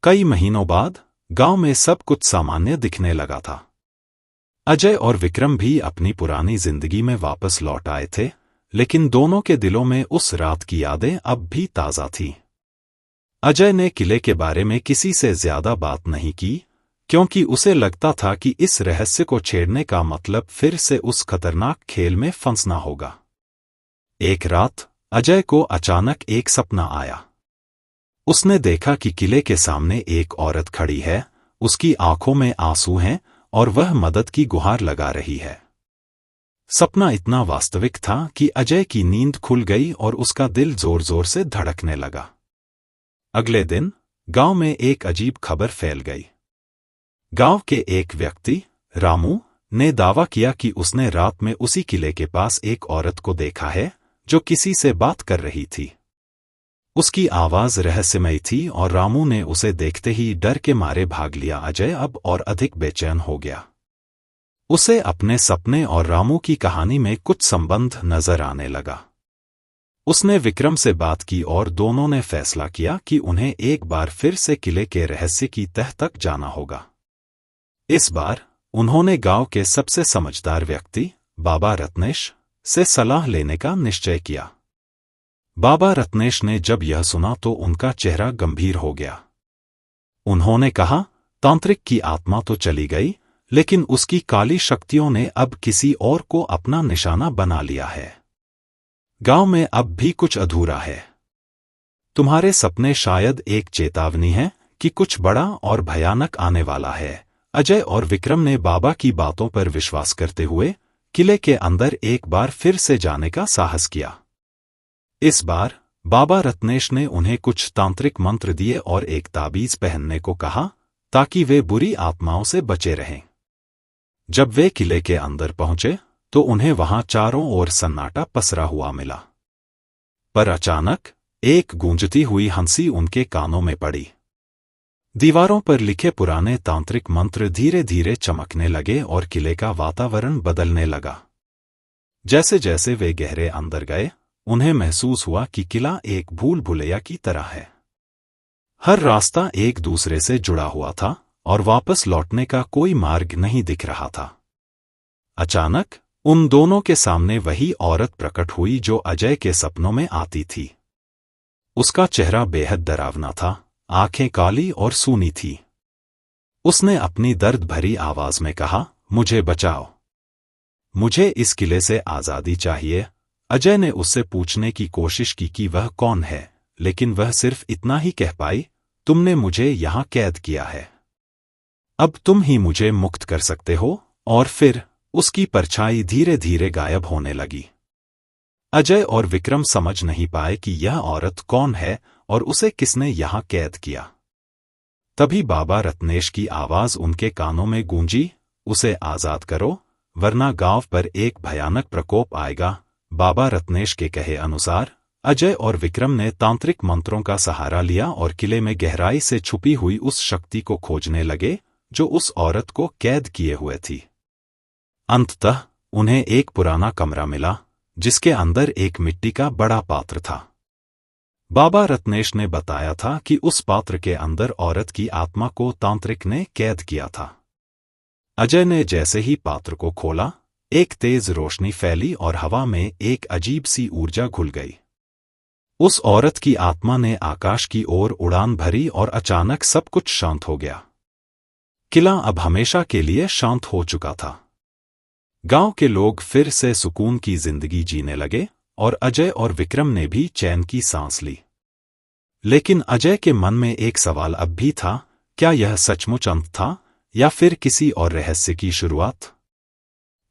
कई महीनों बाद गांव में सब कुछ सामान्य दिखने लगा था। अजय और विक्रम भी अपनी पुरानी जिंदगी में वापस लौट आए थे, लेकिन दोनों के दिलों में उस रात की यादें अब भी ताज़ा थीं। अजय ने किले के बारे में किसी से ज्यादा बात नहीं की, क्योंकि उसे लगता था कि इस रहस्य को छेड़ने का मतलब फिर से उस खतरनाक खेल में फंसना होगा। एक रात अजय को अचानक एक सपना आया। उसने देखा कि किले के सामने एक औरत खड़ी है, उसकी आंखों में आंसू हैं और वह मदद की गुहार लगा रही है। सपना इतना वास्तविक था कि अजय की नींद खुल गई और उसका दिल जोर जोर से धड़कने लगा। अगले दिन गांव में एक अजीब खबर फैल गई। गांव के एक व्यक्ति, रामू, ने दावा किया कि उसने रात में उसी किले के पास एक औरत को देखा है जो किसी से बात कर रही थी। उसकी आवाज रहस्यमयी थी और रामू ने उसे देखते ही डर के मारे भाग लिया। अजय अब और अधिक बेचैन हो गया। उसे अपने सपने और रामू की कहानी में कुछ संबंध नजर आने लगा। उसने विक्रम से बात की और दोनों ने फैसला किया कि उन्हें एक बार फिर से किले के रहस्य की तह तक जाना होगा। इस बार उन्होंने गांव के सबसे समझदार व्यक्ति, बाबा रत्नेश, से सलाह लेने का निश्चय किया। बाबा रत्नेश ने जब यह सुना तो उनका चेहरा गंभीर हो गया। उन्होंने कहा, तांत्रिक की आत्मा तो चली गई, लेकिन उसकी काली शक्तियों ने अब किसी और को अपना निशाना बना लिया है। गांव में अब भी कुछ अधूरा है। तुम्हारे सपने शायद एक चेतावनी है कि कुछ बड़ा और भयानक आने वाला है। अजय और विक्रम ने बाबा की बातों पर विश्वास करते हुए किले के अंदर एक बार फिर से जाने का साहस किया। इस बार बाबा रत्नेश ने उन्हें कुछ तांत्रिक मंत्र दिए और एक ताबीज पहनने को कहा ताकि वे बुरी आत्माओं से बचे रहें। जब वे किले के अंदर पहुंचे तो उन्हें वहां चारों ओर सन्नाटा पसरा हुआ मिला। पर अचानक एक गूंजती हुई हंसी उनके कानों में पड़ी। दीवारों पर लिखे पुराने तांत्रिक मंत्र धीरे धीरे चमकने लगे और किले का वातावरण बदलने लगा। जैसे जैसे वे गहरे अंदर गए, उन्हें महसूस हुआ कि किला एक भूल भुलैया की तरह है। हर रास्ता एक दूसरे से जुड़ा हुआ था और वापस लौटने का कोई मार्ग नहीं दिख रहा था। अचानक उन दोनों के सामने वही औरत प्रकट हुई जो अजय के सपनों में आती थी। उसका चेहरा बेहद डरावना था, आंखें काली और सूनी थी। उसने अपनी दर्द भरी आवाज में कहा, मुझे बचाओ, मुझे इस किले से आजादी चाहिए। अजय ने उससे पूछने की कोशिश की कि वह कौन है, लेकिन वह सिर्फ इतना ही कह पाई, तुमने मुझे यहां कैद किया है, अब तुम ही मुझे मुक्त कर सकते हो। और फिर उसकी परछाई धीरे धीरे गायब होने लगी। अजय और विक्रम समझ नहीं पाए कि यह औरत कौन है और उसे किसने यहां कैद किया। तभी बाबा रत्नेश की आवाज उनके कानों में गूंजी, उसे आजाद करो, वरना गांव पर एक भयानक प्रकोप आएगा। बाबा रत्नेश के कहे अनुसार अजय और विक्रम ने तांत्रिक मंत्रों का सहारा लिया और किले में गहराई से छुपी हुई उस शक्ति को खोजने लगे जो उस औरत को कैद किए हुए थी। अंततः उन्हें एक पुराना कमरा मिला जिसके अंदर एक मिट्टी का बड़ा पात्र था। बाबा रत्नेश ने बताया था कि उस पात्र के अंदर औरत की आत्मा को तांत्रिक ने कैद किया था। अजय ने जैसे ही पात्र को खोला, एक तेज रोशनी फैली और हवा में एक अजीब सी ऊर्जा घुल गई। उस औरत की आत्मा ने आकाश की ओर उड़ान भरी और अचानक सब कुछ शांत हो गया। किला अब हमेशा के लिए शांत हो चुका था। गांव के लोग फिर से सुकून की जिंदगी जीने लगे और अजय और विक्रम ने भी चैन की सांस ली। लेकिन अजय के मन में एक सवाल अब भी था, क्या यह सचमुच अंत था या फिर किसी और रहस्य की शुरुआत?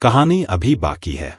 कहानी अभी बाकी है।